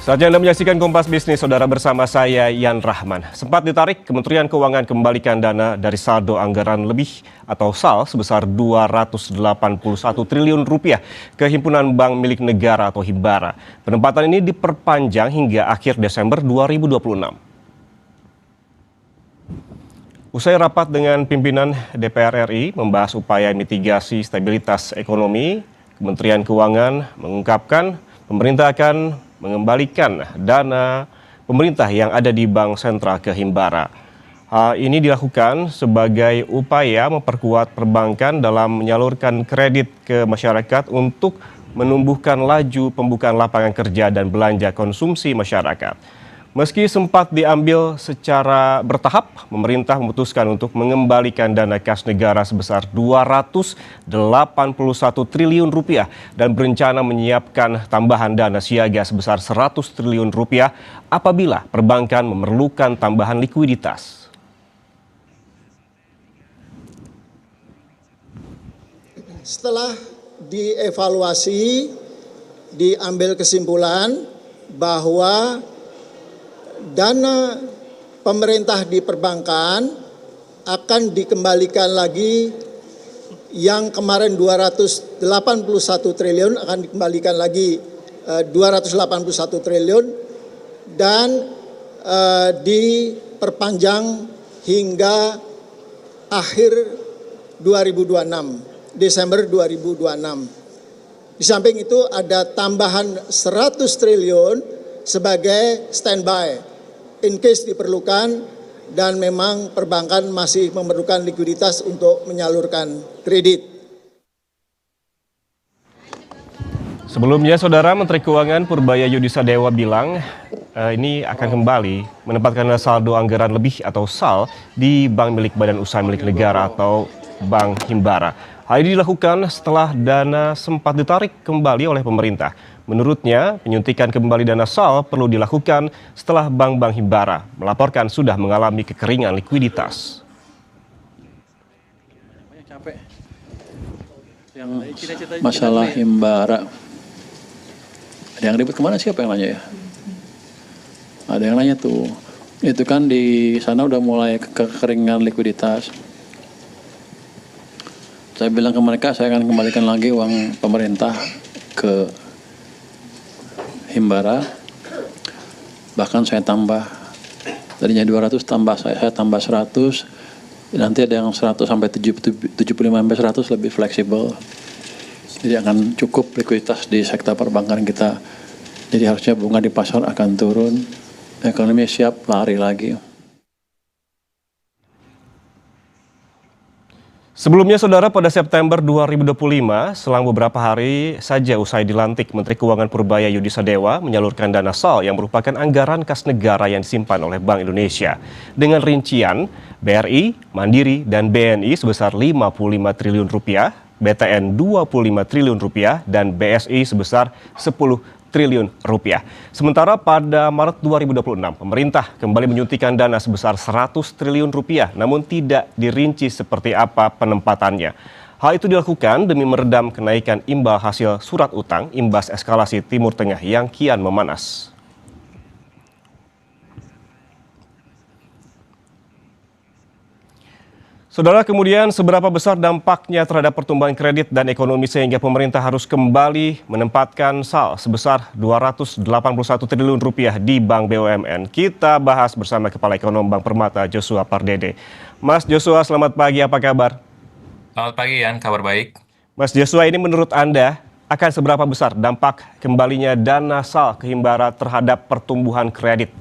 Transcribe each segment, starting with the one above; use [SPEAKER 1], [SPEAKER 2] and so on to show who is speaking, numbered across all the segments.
[SPEAKER 1] Saatnya Anda menyaksikan Kompas Bisnis, saudara, bersama saya Yan Rahman. Sempat ditarik, Kementerian Keuangan kembalikan dana dari saldo anggaran lebih atau SAL sebesar 281 triliun rupiah ke Himpunan Bank Milik Negara atau Himbara. Penempatan ini diperpanjang hingga akhir Desember 2026. Usai rapat dengan pimpinan DPR RI membahas upaya mitigasi stabilitas ekonomi, Kementerian Keuangan mengungkapkan pemerintah akan mengembalikan dana pemerintah yang ada di Bank Sentral ke Himbara. Hal ini dilakukan sebagai upaya memperkuat perbankan dalam menyalurkan kredit ke masyarakat untuk menumbuhkan laju pembukaan lapangan kerja dan belanja konsumsi masyarakat. Meski sempat diambil secara bertahap, pemerintah memutuskan untuk mengembalikan dana kas negara sebesar 281 triliun rupiah dan berencana menyiapkan tambahan dana siaga sebesar 100 triliun rupiah apabila perbankan memerlukan tambahan likuiditas.
[SPEAKER 2] Setelah dievaluasi, diambil kesimpulan bahwa dana pemerintah di perbankan akan dikembalikan lagi. Yang kemarin 281 triliun akan dikembalikan lagi 281 triliun dan diperpanjang hingga akhir 2026, Desember 2026. Di samping itu ada tambahan 100 triliun sebagai standby in case diperlukan dan memang perbankan masih memerlukan likuiditas untuk menyalurkan kredit.
[SPEAKER 1] Sebelumnya, Saudara, Menteri Keuangan Purbaya Yudisadewa bilang ini akan kembali menempatkan saldo anggaran lebih atau SAL di Bank Milik Badan Usaha Milik Negara atau Bank Himbara. Hal ini dilakukan setelah dana sempat ditarik kembali oleh pemerintah. Menurutnya, penyuntikan kembali dana SAL perlu dilakukan setelah bank-bank Himbara melaporkan sudah mengalami kekeringan likuiditas.
[SPEAKER 3] Yang masalah Himbara, ada yang ribut kemana, siapa yang nanya ya? Ada yang nanya tuh, itu kan di sana udah mulai kekeringan likuiditas. Saya bilang ke mereka, saya akan kembalikan lagi uang pemerintah ke Himbara, bahkan saya tambah, tadinya 200 tambah saya tambah 100, nanti ada yang 100 sampai 75 sampai 100 lebih fleksibel. Jadi akan cukup likuiditas di sektor perbankan kita. Jadi harusnya bunga di pasar akan turun, ekonomi siap lari lagi.
[SPEAKER 1] Sebelumnya, Saudara, pada September 2025, selang beberapa hari saja usai dilantik, Menteri Keuangan Purbaya Yudisadewa menyalurkan dana SAL yang merupakan anggaran kas negara yang disimpan oleh Bank Indonesia. Dengan rincian BRI, Mandiri, dan BNI sebesar 55 triliun rupiah, BTN 25 triliun rupiah, dan BSI sebesar 10 triliun rupiah. Sementara pada Maret 2026, pemerintah kembali menyuntikkan dana sebesar 100 triliun rupiah, namun tidak dirinci seperti apa penempatannya. Hal itu dilakukan demi meredam kenaikan imbal hasil surat utang imbas eskalasi Timur Tengah yang kian memanas. Saudara, kemudian seberapa besar dampaknya terhadap pertumbuhan kredit dan ekonomi sehingga pemerintah harus kembali menempatkan SAL sebesar 281 triliun rupiah di Bank BUMN? Kita bahas bersama Kepala Ekonom Bank Permata, Joshua Pardede. Mas Joshua, selamat pagi, apa kabar?
[SPEAKER 4] Selamat pagi, Yan, kabar baik.
[SPEAKER 1] Mas Joshua, ini menurut Anda akan seberapa besar dampak kembalinya dana SAL ke Himbara terhadap pertumbuhan kredit?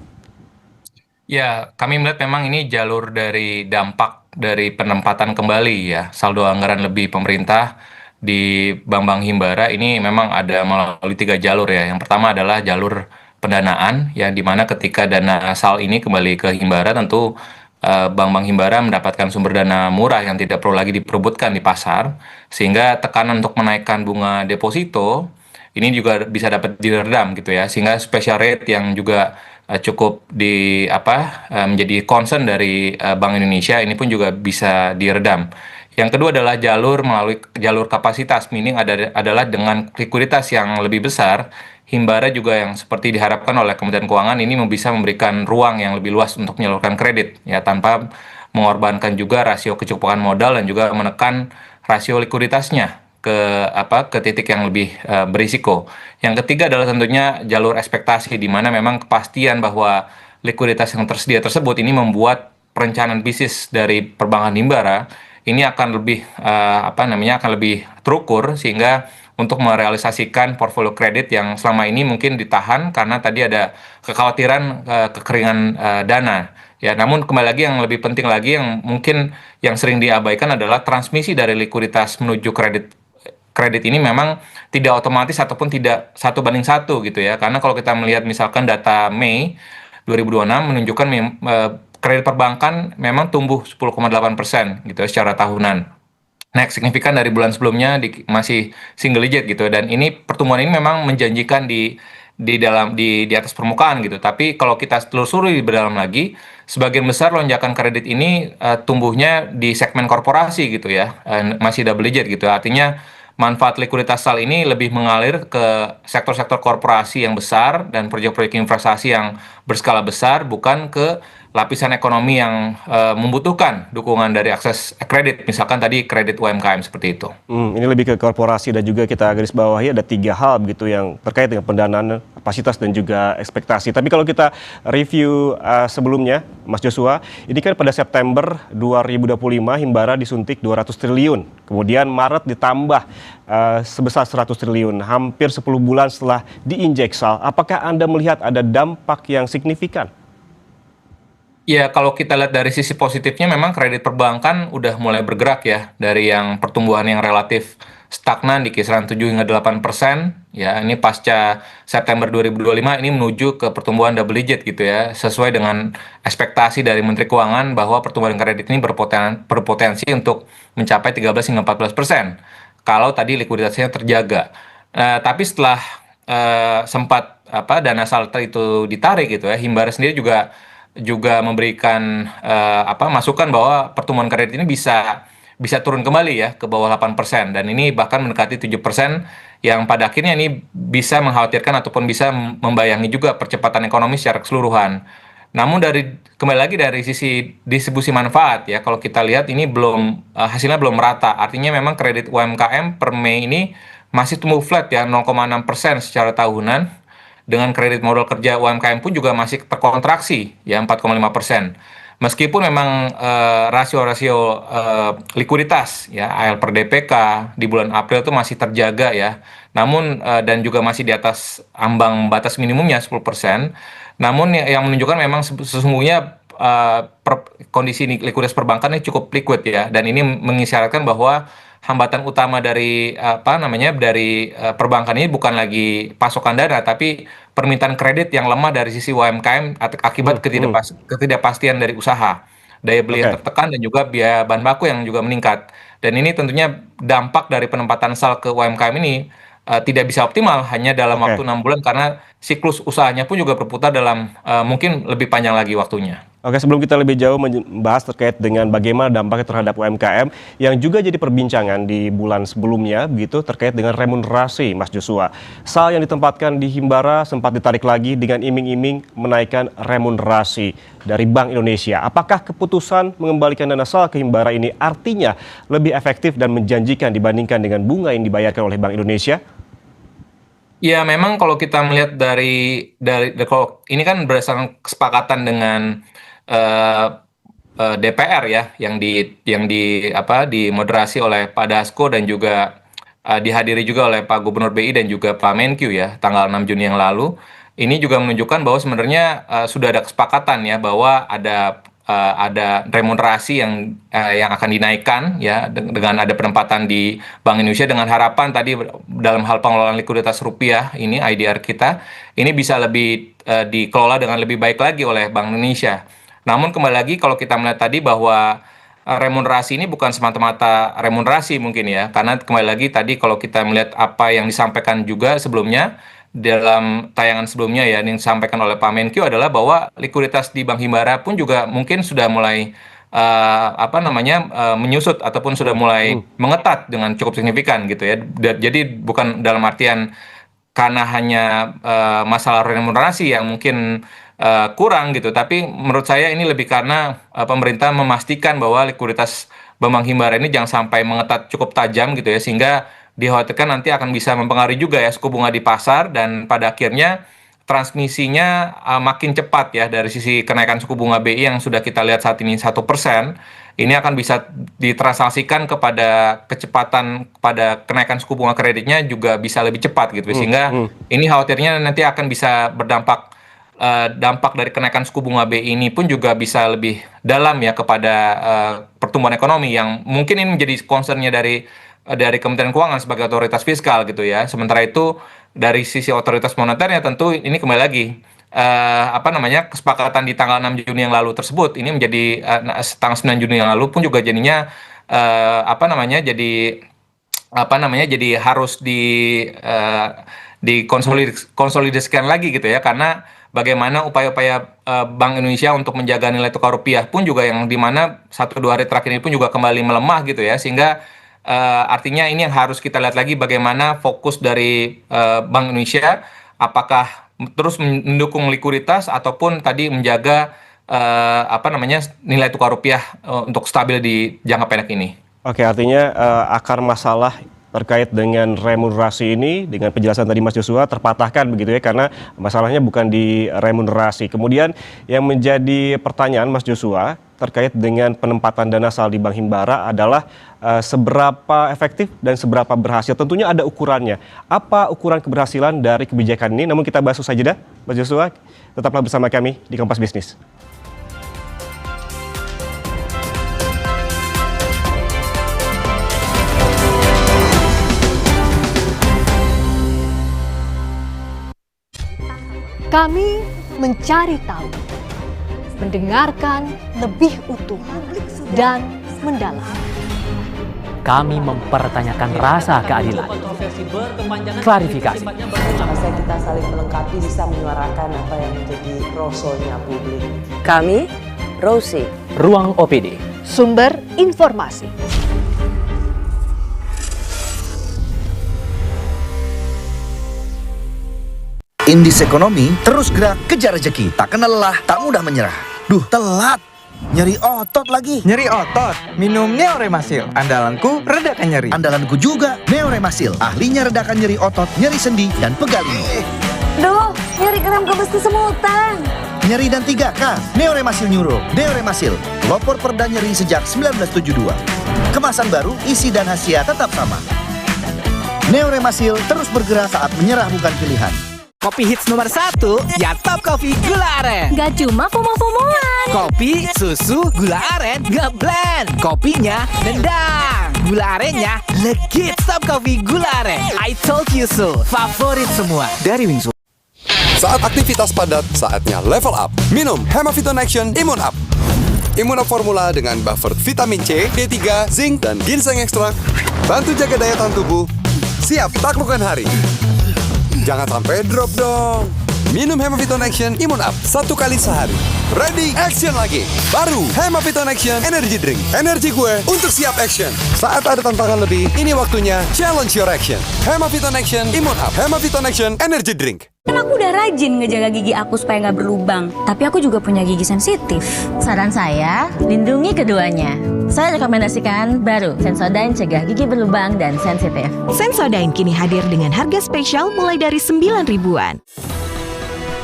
[SPEAKER 4] Ya, kami melihat memang ini jalur dari dampak dari penempatan kembali ya saldo anggaran lebih pemerintah di bank-bank Himbara ini memang ada melalui 3 jalur ya. Yang pertama adalah jalur pendanaan ya, di mana ketika dana SAL ini kembali ke Himbara tentu bank-bank Himbara mendapatkan sumber dana murah yang tidak perlu lagi diperebutkan di pasar, sehingga tekanan untuk menaikkan bunga deposito ini juga bisa dapat diredam gitu ya, sehingga special rate yang juga cukup menjadi concern dari Bank Indonesia ini pun juga bisa diredam. Yang kedua adalah melalui jalur kapasitas, meaning adalah dengan likuiditas yang lebih besar Himbara juga yang seperti diharapkan oleh Kementerian Keuangan ini bisa memberikan ruang yang lebih luas untuk menyalurkan kredit ya tanpa mengorbankan juga rasio kecukupan modal dan juga menekan rasio likuiditasnya ke titik yang lebih berisiko. Yang ketiga adalah tentunya jalur ekspektasi di mana memang kepastian bahwa likuiditas yang tersedia tersebut ini membuat perencanaan bisnis dari perbankan Himbara ini akan lebih akan lebih terukur sehingga untuk merealisasikan portfolio kredit yang selama ini mungkin ditahan karena tadi ada kekhawatiran kekeringan dana. Ya, namun kembali lagi yang lebih penting lagi yang mungkin yang sering diabaikan adalah transmisi dari likuiditas menuju kredit ini memang tidak otomatis ataupun tidak 1:1 gitu ya. Karena kalau kita melihat misalkan data Mei 2026 menunjukkan kredit perbankan memang tumbuh 10,8% gitu ya secara tahunan. Naik signifikan dari bulan sebelumnya masih single digit gitu dan ini pertumbuhan ini memang menjanjikan di atas permukaan gitu. Tapi kalau kita telusuri lebih dalam lagi, sebagian besar lonjakan kredit ini tumbuhnya di segmen korporasi gitu ya, masih double digit gitu. Artinya manfaat likuiditas SAL ini lebih mengalir ke sektor-sektor korporasi yang besar dan proyek-proyek investasi yang berskala besar, bukan ke lapisan ekonomi yang membutuhkan dukungan dari akses kredit, misalkan tadi kredit UMKM seperti itu.
[SPEAKER 1] Ini lebih ke korporasi dan juga kita garis bawahi ada 3 hal begitu yang terkait dengan pendanaan, kapasitas dan juga ekspektasi. Tapi kalau kita review sebelumnya, Mas Joshua, ini kan pada September 2025 Himbara disuntik 200 triliun. Kemudian Maret ditambah sebesar 100 triliun, hampir 10 bulan setelah diinjek SAL. Apakah Anda melihat ada dampak yang signifikan?
[SPEAKER 4] Ya, kalau kita lihat dari sisi positifnya memang kredit perbankan udah mulai bergerak ya dari yang pertumbuhan yang relatif stagnan di kisaran 7 hingga 8%, ya ini pasca September 2025 ini menuju ke pertumbuhan double digit gitu ya, sesuai dengan ekspektasi dari Menteri Keuangan bahwa pertumbuhan kredit ini berpotensi untuk mencapai 13 hingga 14% kalau tadi likuiditasnya terjaga. Tapi setelah sempat dana SAL itu ditarik gitu ya, Himbara sendiri juga memberikan masukan bahwa pertumbuhan kredit ini bisa turun kembali ya ke bawah 8% dan ini bahkan mendekati 7% yang pada akhirnya ini bisa mengkhawatirkan ataupun bisa membayangi juga percepatan ekonomi secara keseluruhan. Namun kembali lagi dari sisi distribusi manfaat ya, kalau kita lihat ini hasilnya belum merata. Artinya memang kredit UMKM per Mei ini masih tumbuh flat ya 0,6% secara tahunan. Dengan kredit modal kerja UMKM pun juga masih terkontraksi ya 4,5%. Meskipun memang rasio-rasio likuiditas ya AL per DPK di bulan April itu masih terjaga ya. Namun dan juga masih di atas ambang batas minimumnya 10%. Namun yang menunjukkan memang sesungguhnya kondisi likuiditas perbankan ini cukup liquid ya dan ini mengisyaratkan bahwa hambatan utama dari perbankan ini bukan lagi pasokan dana tapi permintaan kredit yang lemah dari sisi UMKM akibat ketidakpastian dari usaha, daya beli yang tertekan dan juga biaya bahan baku yang juga meningkat. Dan ini tentunya dampak dari penempatan SAL ke UMKM ini tidak bisa optimal hanya dalam waktu 6 bulan karena siklus usahanya pun juga berputar dalam mungkin lebih panjang lagi waktunya.
[SPEAKER 1] Oke, sebelum kita lebih jauh membahas terkait dengan bagaimana dampaknya terhadap UMKM yang juga jadi perbincangan di bulan sebelumnya begitu terkait dengan remunerasi, Mas Joshua. SAL yang ditempatkan di Himbara sempat ditarik lagi dengan iming-iming menaikkan remunerasi dari Bank Indonesia. Apakah keputusan mengembalikan dana SAL ke Himbara ini artinya lebih efektif dan menjanjikan dibandingkan dengan bunga yang dibayarkan oleh Bank Indonesia?
[SPEAKER 4] Ya, memang kalau kita melihat dari kalau ini kan berdasarkan kesepakatan dengan DPR ya yang dimoderasi oleh Pak Dasko dan juga dihadiri juga oleh Pak Gubernur BI dan juga Pak Menkyu ya tanggal 6 Juni yang lalu. Ini juga menunjukkan bahwa sebenarnya sudah ada kesepakatan ya bahwa ada remunerasi yang akan dinaikkan ya dengan ada penempatan di Bank Indonesia dengan harapan tadi dalam hal pengelolaan likuiditas rupiah ini IDR kita ini bisa lebih dikelola dengan lebih baik lagi oleh Bank Indonesia. Namun kembali lagi kalau kita melihat tadi bahwa remunerasi ini bukan semata-mata remunerasi mungkin ya, karena kembali lagi tadi kalau kita melihat apa yang disampaikan juga sebelumnya dalam tayangan sebelumnya ya yang disampaikan oleh Pak Menkyu adalah bahwa likuiditas di Bank Himbara pun juga mungkin sudah mulai menyusut ataupun sudah mulai mengetat dengan cukup signifikan gitu ya. Jadi bukan dalam artian karena hanya masalah remunerasi yang mungkin kurang gitu, tapi menurut saya ini lebih karena pemerintah memastikan bahwa likuiditas Bank Himbara ini jangan sampai mengetat cukup tajam gitu ya, sehingga dikhawatirkan nanti akan bisa mempengaruhi juga ya suku bunga di pasar, dan pada akhirnya transmisinya makin cepat ya dari sisi kenaikan suku bunga BI yang sudah kita lihat saat ini 1%, ini akan bisa ditransaksikan kepada kecepatan pada kenaikan suku bunga kreditnya juga bisa lebih cepat gitu, sehingga ini khawatirnya nanti akan bisa berdampak dampak dari kenaikan suku bunga BI ini pun juga bisa lebih dalam ya kepada pertumbuhan ekonomi yang mungkin ini menjadi concernnya dari Kementerian Keuangan sebagai otoritas fiskal gitu ya. Sementara itu dari sisi otoritas moneternya tentu ini kembali lagi kesepakatan di tanggal 6 Juni yang lalu tersebut ini menjadi tanggal 9 Juni yang lalu pun juga jadinya jadi harus dikonsolidasikan lagi gitu ya, karena bagaimana upaya-upaya Bank Indonesia untuk menjaga nilai tukar rupiah pun juga yang dimana 1-2 hari terakhir ini pun juga kembali melemah gitu ya, sehingga artinya ini yang harus kita lihat lagi bagaimana fokus dari Bank Indonesia, apakah terus mendukung likuiditas ataupun tadi menjaga nilai tukar rupiah untuk stabil di jangka pendek ini.
[SPEAKER 1] Oke, artinya akar masalah terkait dengan remunerasi ini dengan penjelasan tadi Mas Joshua terpatahkan begitu ya, karena masalahnya bukan di remunerasi. Kemudian yang menjadi pertanyaan Mas Joshua terkait dengan penempatan dana saldo di Bank Himbara adalah seberapa efektif dan seberapa berhasil. Tentunya ada ukurannya. Apa ukuran keberhasilan dari kebijakan ini? Namun kita bahas usai jeda. Mas Joshua, tetaplah bersama kami di Kompas Bisnis.
[SPEAKER 5] Kami mencari tahu, mendengarkan lebih utuh dan mendalam.
[SPEAKER 6] Kami mempertanyakan rasa keadilan. Klarifikasi.
[SPEAKER 7] Masa kita saling melengkapi bisa menyuarakan apa yang menjadi rosonya publik.
[SPEAKER 8] Kami, Rosi.
[SPEAKER 6] Ruang OPD.
[SPEAKER 5] Sumber informasi.
[SPEAKER 9] Indis Ekonomi terus gerak kejar rezeki, tak kenal lelah, tak mudah menyerah. Duh, telat. Nyeri otot lagi.
[SPEAKER 10] Nyeri otot? Minum Neoremasil. Andalanku redakan nyeri.
[SPEAKER 9] Andalanku juga Neoremasil. Ahlinya redakan nyeri otot, nyeri sendi, dan pegal ini.
[SPEAKER 8] Duh, nyeri kram kebesi semutan.
[SPEAKER 9] Nyeri dan 3K. Neoremasil Neuro. Neoremasil. Pelopor perda nyeri sejak 1972. Kemasan baru, isi dan khasiat tetap sama. Neoremasil terus bergerak saat menyerah bukan pilihan.
[SPEAKER 10] Kopi hits nomor 1, ya Top Coffee Gula Aren.
[SPEAKER 8] Gak cuma FOMO-FOMOan.
[SPEAKER 10] Kopi, susu, gula aren, nge-blend. Kopinya nendang. Gula arennya legit. Top Coffee Gula Aren. I told you so. Favorit semua. Dari Wingsu.
[SPEAKER 11] Saat aktivitas padat, saatnya level up. Minum Hemaviton Action Immune Up. Immune Up formula dengan buffer vitamin C, D3, zinc, dan ginseng ekstrak. Bantu jaga daya tahan tubuh. Siap taklukkan hari. Jangan sampai drop dong. Minum Hemaviton Action Immune Up 1 kali sehari. Ready, action lagi. Baru Hemaviton Action Energy Drink. Energi gue untuk siap action. Saat ada tantangan lebih, ini waktunya challenge your action. Hemaviton Action Immune Up. Hemaviton Action Energy Drink.
[SPEAKER 8] Kan aku udah rajin ngejaga gigi aku supaya nggak berlubang. Tapi aku juga punya gigi sensitif. Saran saya, lindungi keduanya. Saya rekomendasikan baru Sensodyne cegah gigi berlubang dan sensitif.
[SPEAKER 12] Sensodyne kini hadir dengan harga spesial mulai dari 9 ribuan.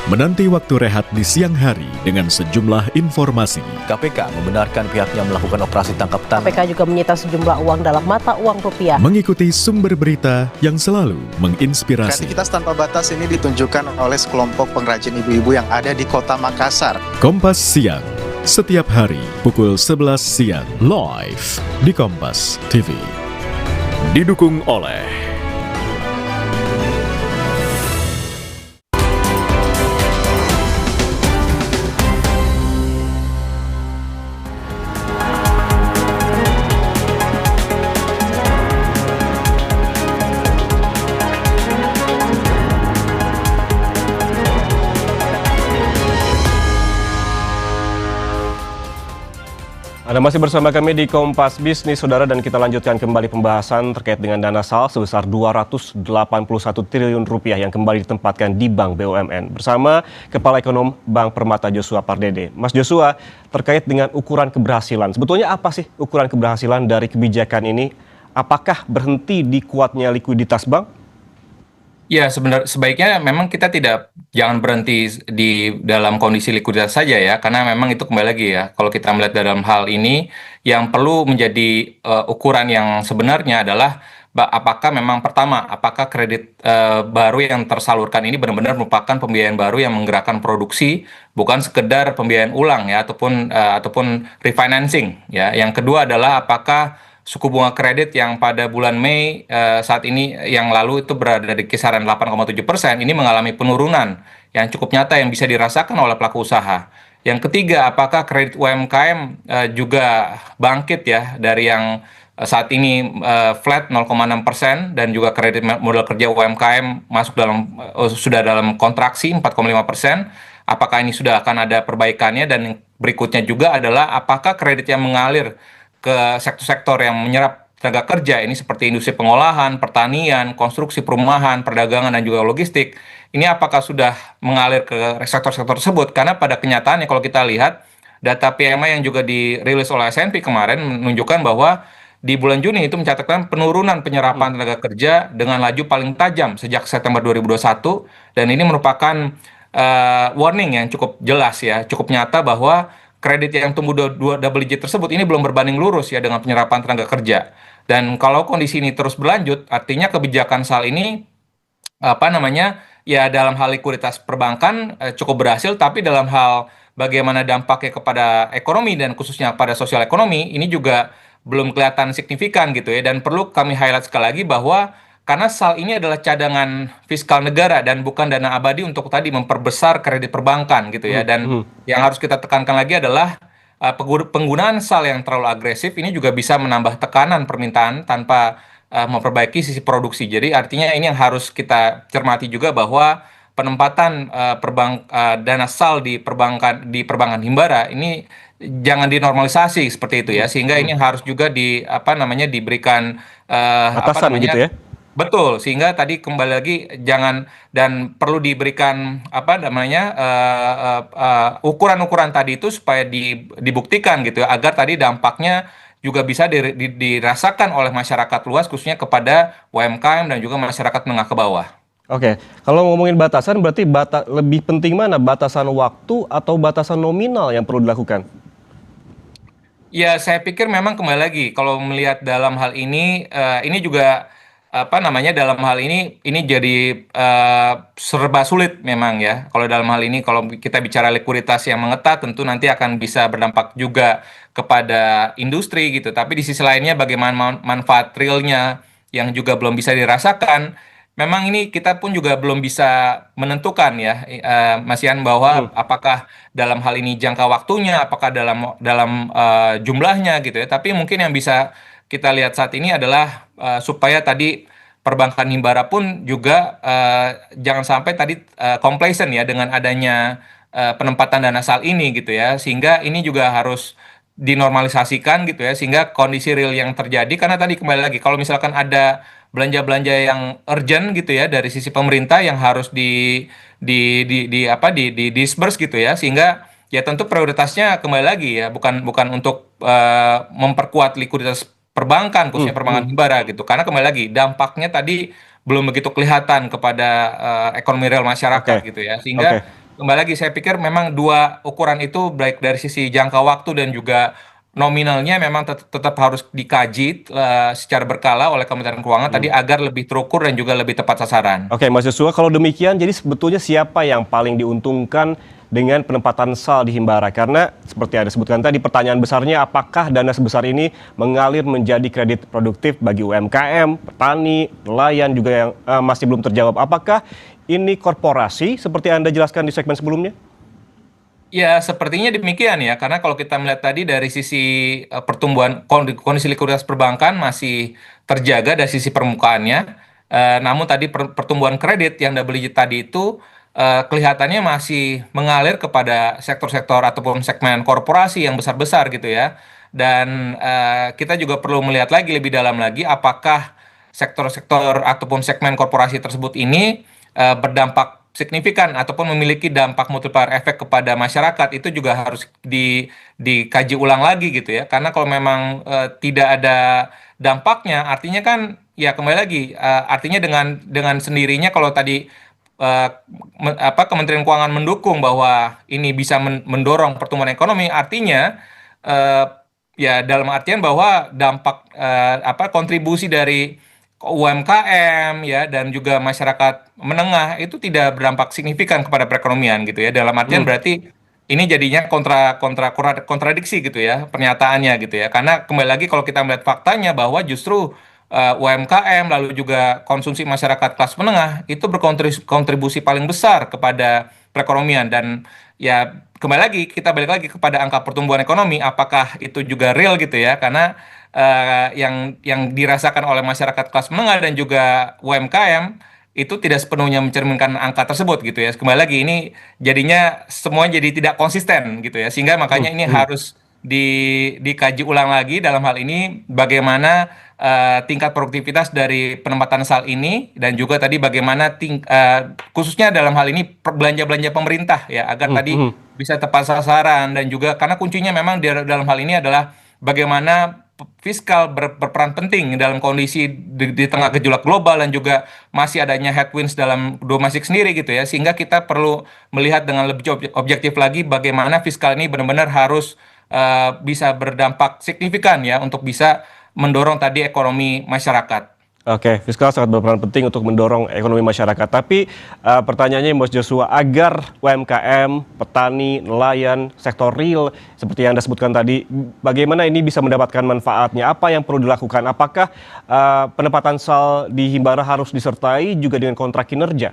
[SPEAKER 13] Menanti waktu rehat di siang hari dengan sejumlah informasi.
[SPEAKER 14] KPK membenarkan pihaknya melakukan operasi tangkap tangan.
[SPEAKER 7] KPK juga menyita sejumlah uang dalam mata uang rupiah.
[SPEAKER 13] Mengikuti sumber berita yang selalu menginspirasi.
[SPEAKER 15] Kreativitas tanpa batas ini ditunjukkan oleh sekelompok pengrajin ibu-ibu yang ada di Kota Makassar.
[SPEAKER 13] Kompas Siang, setiap hari pukul 11 siang, live di Kompas TV. Didukung oleh
[SPEAKER 1] Anda masih bersama kami di Kompas Bisnis, Saudara, dan kita lanjutkan kembali pembahasan terkait dengan dana SAL sebesar 281 triliun rupiah yang kembali ditempatkan di Bank BUMN bersama Kepala Ekonom Bank Permata Joshua Pardede. Mas Joshua, terkait dengan ukuran keberhasilan, sebetulnya apa sih ukuran keberhasilan dari kebijakan ini? Apakah berhenti di kuatnya likuiditas bank?
[SPEAKER 4] Ya, sebaiknya memang kita jangan berhenti di dalam kondisi likuiditas saja ya, karena memang itu kembali lagi ya, kalau kita melihat dalam hal ini, yang perlu menjadi ukuran yang sebenarnya adalah apakah memang pertama, apakah kredit baru yang tersalurkan ini benar-benar merupakan pembiayaan baru yang menggerakkan produksi, bukan sekedar pembiayaan ulang ya, ataupun refinancing ya. Yang kedua adalah apakah suku bunga kredit yang pada bulan Mei saat ini yang lalu itu berada di kisaran 8,7%, ini mengalami penurunan yang cukup nyata yang bisa dirasakan oleh pelaku usaha. Yang ketiga, apakah kredit UMKM juga bangkit ya dari yang saat ini flat 0,6% dan juga kredit modal kerja UMKM masuk sudah dalam kontraksi 4,5%. Apakah ini sudah akan ada perbaikannya? Dan berikutnya juga adalah apakah kredit yang mengalir ke sektor-sektor yang menyerap tenaga kerja ini seperti industri pengolahan, pertanian, konstruksi perumahan, perdagangan, dan juga logistik, ini apakah sudah mengalir ke sektor-sektor tersebut? Karena pada kenyataannya kalau kita lihat data PMI yang juga dirilis oleh S&P kemarin menunjukkan bahwa di bulan Juni itu mencatatkan penurunan penyerapan tenaga kerja dengan laju paling tajam sejak September 2021, dan ini merupakan warning yang cukup jelas ya, cukup nyata bahwa kredit yang tumbuh double digit tersebut ini belum berbanding lurus ya dengan penyerapan tenaga kerja. Dan kalau kondisi ini terus berlanjut, artinya kebijakan SAL ini ya dalam hal likuiditas perbankan cukup berhasil, tapi dalam hal bagaimana dampaknya kepada ekonomi dan khususnya pada sosial ekonomi ini juga belum kelihatan signifikan gitu ya. Dan perlu kami highlight sekali lagi bahwa karena SAL ini adalah cadangan fiskal negara dan bukan dana abadi untuk tadi memperbesar kredit perbankan gitu ya. Dan yang harus kita tekankan lagi adalah penggunaan SAL yang terlalu agresif ini juga bisa menambah tekanan permintaan tanpa memperbaiki sisi produksi. Jadi artinya ini yang harus kita cermati juga bahwa penempatan dana SAL di perbankan himbara ini jangan dinormalisasi seperti itu ya, sehingga ini harus juga diberikan
[SPEAKER 1] batasan gitu ya.
[SPEAKER 4] Betul, sehingga tadi kembali lagi jangan dan perlu diberikan ukuran-ukuran tadi itu supaya dibuktikan gitu ya, agar tadi dampaknya juga bisa dirasakan oleh masyarakat luas khususnya kepada UMKM dan juga masyarakat menengah ke bawah.
[SPEAKER 1] Oke, kalau ngomongin batasan berarti lebih penting mana, batasan waktu atau batasan nominal yang perlu dilakukan?
[SPEAKER 4] Ya, saya pikir memang kembali lagi kalau melihat dalam hal ini juga dalam hal ini jadi serba sulit memang ya. Kalau dalam hal ini kalau kita bicara likuiditas yang mengetat tentu nanti akan bisa berdampak juga kepada industri gitu. Tapi di sisi lainnya bagaimana manfaat realnya yang juga belum bisa dirasakan. Memang ini kita pun juga belum bisa menentukan ya, Mas Ian, bahwa apakah dalam hal ini jangka waktunya, apakah dalam jumlahnya gitu ya. Tapi mungkin yang bisa kita lihat saat ini adalah supaya tadi perbankan himbara pun juga jangan sampai tadi complacent ya dengan adanya penempatan dana SAL ini gitu ya, sehingga ini juga harus dinormalisasikan gitu ya, sehingga kondisi real yang terjadi, karena tadi kembali lagi kalau misalkan ada belanja-belanja yang urgent gitu ya dari sisi pemerintah yang harus di disburse gitu ya, sehingga ya tentu prioritasnya kembali lagi ya bukan untuk memperkuat likuiditas perbankan khususnya perbankan himbara gitu, karena kembali lagi dampaknya tadi belum begitu kelihatan kepada ekonomi real masyarakat gitu ya, sehingga kembali lagi saya pikir memang dua ukuran itu baik dari sisi jangka waktu dan juga nominalnya memang tetap harus dikaji secara berkala oleh Kementerian Keuangan tadi agar lebih terukur dan juga lebih tepat sasaran.
[SPEAKER 1] Oke, Mas Joshua, kalau demikian jadi sebetulnya siapa yang paling diuntungkan dengan penempatan SAL di himbara? Karena seperti ada sebutkan tadi, pertanyaan besarnya apakah dana sebesar ini mengalir menjadi kredit produktif bagi UMKM, petani, nelayan juga yang masih belum terjawab. Apakah ini korporasi seperti Anda jelaskan di segmen sebelumnya?
[SPEAKER 4] Ya, sepertinya demikian ya, karena kalau kita melihat tadi dari sisi pertumbuhan kondisi likuiditas perbankan masih terjaga dari sisi permukaannya, namun tadi pertumbuhan kredit yang double digit tadi itu kelihatannya masih mengalir kepada sektor-sektor ataupun segmen korporasi yang besar-besar gitu ya. dan kita juga perlu melihat lagi lebih dalam lagi apakah sektor-sektor ataupun segmen korporasi tersebut ini berdampak signifikan ataupun memiliki dampak multiplier efek kepada masyarakat. Itu juga harus dikaji ulang lagi gitu ya, karena kalau memang tidak ada dampaknya, artinya kan ya kembali lagi, artinya dengan sendirinya kalau tadi Kementerian Keuangan mendukung bahwa ini bisa mendorong pertumbuhan ekonomi, artinya ya dalam artian bahwa dampak kontribusi dari UMKM ya dan juga masyarakat menengah itu tidak berdampak signifikan kepada perekonomian gitu ya. Dalam artian berarti ini jadinya kontradiksi gitu ya pernyataannya gitu ya. Karena kembali lagi kalau kita melihat faktanya bahwa justru UMKM lalu juga konsumsi masyarakat kelas menengah itu berkontribusi paling besar kepada perekonomian. Dan ya kembali lagi kita balik lagi kepada angka pertumbuhan ekonomi, apakah itu juga real gitu ya, karena yang dirasakan oleh masyarakat kelas menengah dan juga UMKM itu tidak sepenuhnya mencerminkan angka tersebut gitu ya. Kembali lagi ini jadinya semuanya jadi tidak konsisten gitu ya, sehingga makanya ini harus dikaji ulang lagi dalam hal ini bagaimana tingkat produktivitas dari penempatan sal ini, dan juga tadi bagaimana khususnya dalam hal ini belanja-belanja pemerintah ya, agar tadi bisa tepat sasaran, dan juga karena kuncinya memang dalam hal ini adalah bagaimana fiskal berperan penting dalam kondisi di tengah gejolak global dan juga masih adanya headwinds dalam domestik sendiri gitu ya, sehingga kita perlu melihat dengan lebih objektif lagi bagaimana fiskal ini benar-benar harus bisa berdampak signifikan ya untuk bisa mendorong tadi ekonomi masyarakat.
[SPEAKER 1] Oke, fiskal sangat berperan penting untuk mendorong ekonomi masyarakat. Tapi pertanyaannya Mas Joshua, agar UMKM, petani, nelayan, sektor real seperti yang Anda sebutkan tadi, bagaimana ini bisa mendapatkan manfaatnya? Apa yang perlu dilakukan? Apakah penempatan sal di Himbara harus disertai juga dengan kontrak kinerja?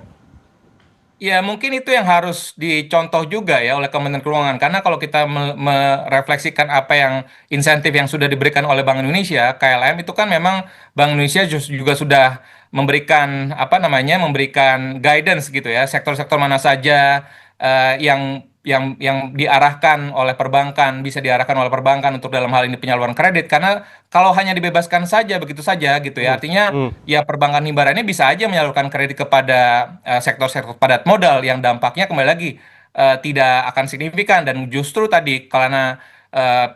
[SPEAKER 4] Ya mungkin itu yang harus dicontoh juga ya oleh Kementerian Keuangan, karena kalau kita merefleksikan apa yang insentif yang sudah diberikan oleh Bank Indonesia, KLM itu kan memang Bank Indonesia juga sudah memberikan memberikan guidance gitu ya, sektor-sektor mana saja yang diarahkan oleh perbankan, bisa diarahkan oleh perbankan untuk dalam hal ini penyaluran kredit. Karena kalau hanya dibebaskan saja begitu saja gitu ya, artinya ya perbankan Himbara ini bisa aja menyalurkan kredit kepada sektor-sektor padat modal yang dampaknya kembali lagi tidak akan signifikan. Dan justru tadi karena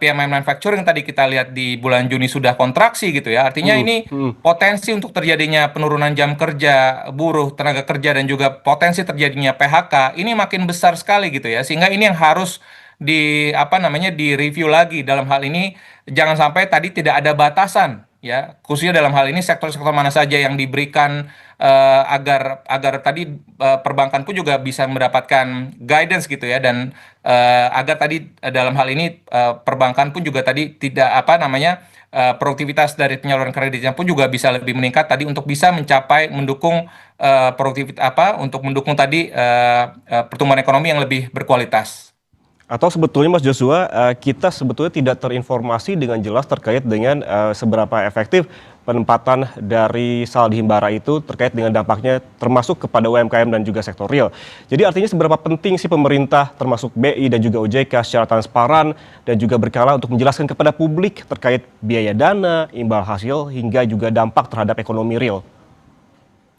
[SPEAKER 4] PMI manufacturing tadi kita lihat di bulan Juni sudah kontraksi gitu ya, artinya ini potensi untuk terjadinya penurunan jam kerja buruh, tenaga kerja, dan juga potensi terjadinya PHK ini makin besar sekali gitu ya, sehingga ini yang harus direview lagi. Dalam hal ini jangan sampai tadi tidak ada batasan ya, khususnya dalam hal ini sektor-sektor mana saja yang diberikan agar tadi perbankan pun juga bisa mendapatkan guidance gitu ya, dan agar tadi dalam hal ini perbankan pun juga tadi tidak produktivitas dari penyaluran kreditnya pun juga bisa lebih meningkat tadi untuk bisa mencapai mendukung produktivitas untuk mendukung tadi pertumbuhan ekonomi yang lebih berkualitas.
[SPEAKER 1] Atau sebetulnya Mas Joshua, kita sebetulnya tidak terinformasi dengan jelas terkait dengan seberapa efektif penempatan dari sal di Himbara itu terkait dengan dampaknya termasuk kepada UMKM dan juga sektor real. Jadi artinya seberapa penting sih pemerintah termasuk BI dan juga OJK secara transparan dan juga berkala untuk menjelaskan kepada publik terkait biaya dana, imbal hasil, hingga juga dampak terhadap ekonomi real?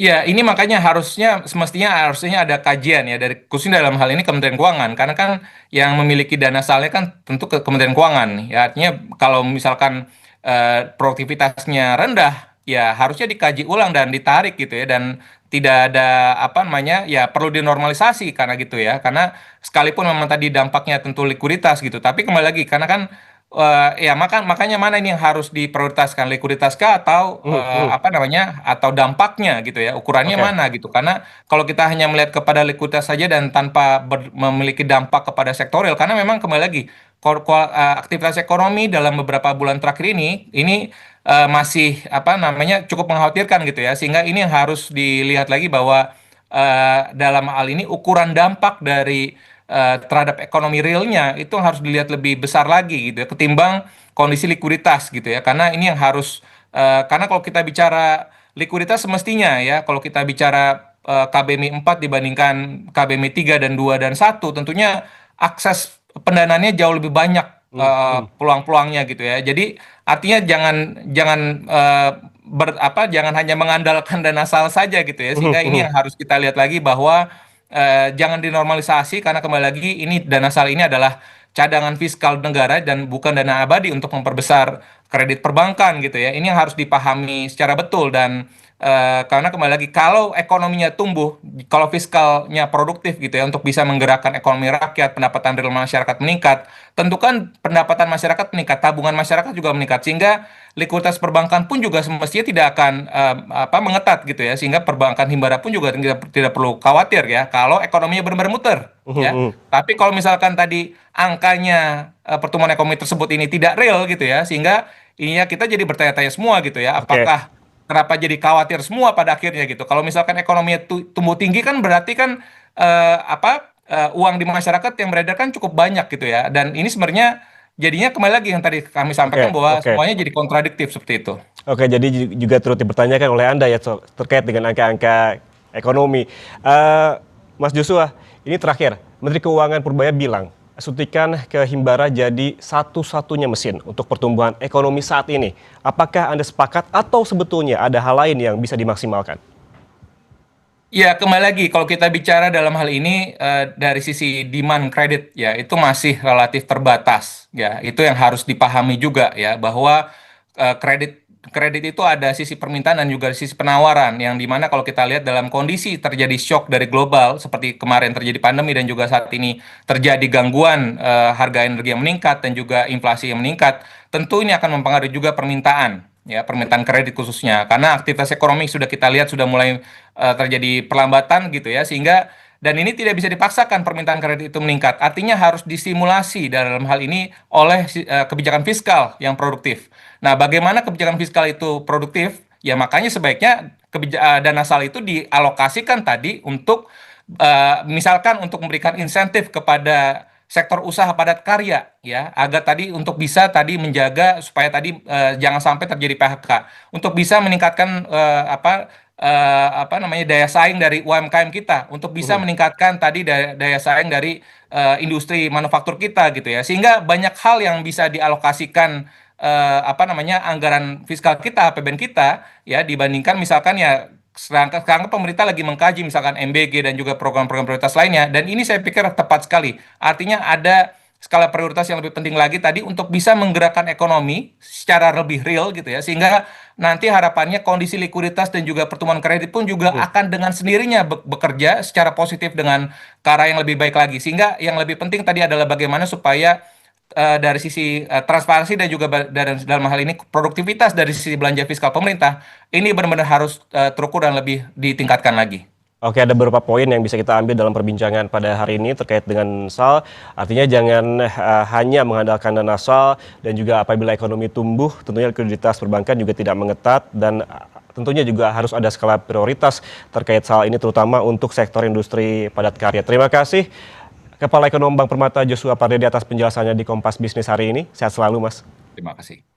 [SPEAKER 4] Ya, ini makanya semestinya ada kajian ya dari khususnya dalam hal ini Kementerian Keuangan, karena kan yang memiliki dana salnya kan tentu ke Kementerian Keuangan. Ya, artinya kalau misalkan produktivitasnya rendah, ya harusnya dikaji ulang dan ditarik gitu ya, dan tidak ada ya perlu dinormalisasi karena gitu ya, karena sekalipun memang tadi dampaknya tentu likuiditas gitu, tapi kembali lagi karena kan makanya mana ini yang harus diprioritaskan, likuiditas kah atau atau dampaknya gitu ya, ukurannya mana gitu. Karena kalau kita hanya melihat kepada likuiditas saja dan tanpa memiliki dampak kepada sektorial, karena memang kembali lagi aktivitas ekonomi dalam beberapa bulan terakhir ini masih cukup mengkhawatirkan gitu ya, sehingga ini yang harus dilihat lagi bahwa dalam hal ini ukuran dampak dari terhadap ekonomi realnya itu harus dilihat lebih besar lagi gitu ya, ketimbang kondisi likuiditas gitu ya, karena ini yang harus karena kalau kita bicara likuiditas semestinya ya, kalau kita bicara KBMI 4 dibandingkan KBMI 3 dan 2 dan 1, tentunya akses pendanaannya jauh lebih banyak peluang-peluangnya gitu ya. Jadi artinya jangan hanya mengandalkan dana asal saja gitu ya. Sehingga ini yang harus kita lihat lagi bahwa jangan dinormalisasi, karena kembali lagi ini dana asal ini adalah cadangan fiskal negara dan bukan dana abadi untuk memperbesar kredit perbankan gitu ya. Ini yang harus dipahami secara betul, dan karena kembali lagi kalau ekonominya tumbuh, kalau fiskalnya produktif gitu ya untuk bisa menggerakkan ekonomi rakyat, pendapatan real masyarakat meningkat, tentu kan pendapatan masyarakat meningkat, tabungan masyarakat juga meningkat, sehingga likuiditas perbankan pun juga semestinya tidak akan mengetat gitu ya, sehingga perbankan himbara pun juga tidak perlu khawatir ya kalau ekonominya benar-benar muter ya. Tapi kalau misalkan tadi angkanya pertumbuhan ekonomi tersebut ini tidak real gitu ya, sehingga ininya kita jadi bertanya-tanya semua gitu ya, apakah kenapa jadi khawatir semua pada akhirnya gitu. Kalau misalkan ekonominya tumbuh tinggi kan berarti kan uang di masyarakat yang beredar kan cukup banyak gitu ya. Dan ini sebenarnya jadinya kembali lagi yang tadi kami sampaikan bahwa semuanya jadi kontradiktif seperti itu.
[SPEAKER 1] Oke, jadi juga turut dipertanyakan oleh Anda ya terkait dengan angka-angka ekonomi. Mas Joshua, ini terakhir, Menteri Keuangan Purbaya bilang suntikan ke Himbara jadi satu-satunya mesin untuk pertumbuhan ekonomi saat ini. Apakah Anda sepakat atau sebetulnya ada hal lain yang bisa dimaksimalkan?
[SPEAKER 4] Ya, kembali lagi kalau kita bicara dalam hal ini dari sisi demand kredit ya, itu masih relatif terbatas ya. Itu yang harus dipahami juga ya, bahwa kredit itu ada sisi permintaan dan juga sisi penawaran, yang dimana kalau kita lihat dalam kondisi terjadi shock dari global seperti kemarin terjadi pandemi dan juga saat ini terjadi gangguan harga energi yang meningkat dan juga inflasi yang meningkat, tentu ini akan mempengaruhi juga permintaan ya, permintaan kredit khususnya, karena aktivitas ekonomi sudah kita lihat sudah mulai terjadi perlambatan gitu ya, sehingga dan ini tidak bisa dipaksakan permintaan kredit itu meningkat. Artinya harus disimulasi dalam hal ini oleh kebijakan fiskal yang produktif. Nah, bagaimana kebijakan fiskal itu produktif? Ya makanya sebaiknya dana asal itu dialokasikan tadi untuk misalkan untuk memberikan insentif kepada sektor usaha padat karya ya, agar tadi untuk bisa tadi menjaga supaya tadi jangan sampai terjadi PHK, untuk bisa meningkatkan daya saing dari UMKM kita, untuk bisa meningkatkan tadi daya saing dari industri manufaktur kita gitu ya, sehingga banyak hal yang bisa dialokasikan anggaran fiskal kita, APBN kita ya, dibandingkan misalkan ya sekarang pemerintah lagi mengkaji misalkan MBG dan juga program-program prioritas lainnya, dan ini saya pikir tepat sekali. Artinya ada skala prioritas yang lebih penting lagi tadi untuk bisa menggerakkan ekonomi secara lebih real gitu ya, sehingga nanti harapannya kondisi likuiditas dan juga pertumbuhan kredit pun juga akan dengan sendirinya bekerja secara positif dengan ke arah yang lebih baik lagi. Sehingga yang lebih penting tadi adalah bagaimana supaya dari sisi transparansi dan juga dalam hal ini produktivitas dari sisi belanja fiskal pemerintah ini benar-benar harus terukur dan lebih ditingkatkan lagi.
[SPEAKER 1] Oke, ada beberapa poin yang bisa kita ambil dalam perbincangan pada hari ini terkait dengan SAL. Artinya jangan hanya mengandalkan dana SAL, dan juga apabila ekonomi tumbuh tentunya likuiditas perbankan juga tidak mengetat, dan tentunya juga harus ada skala prioritas terkait SAL ini terutama untuk sektor industri padat karya. Terima kasih Kepala Ekonom Bank Permata Joshua Pardede atas penjelasannya di Kompas Bisnis hari ini. Sehat selalu, Mas.
[SPEAKER 4] Terima kasih.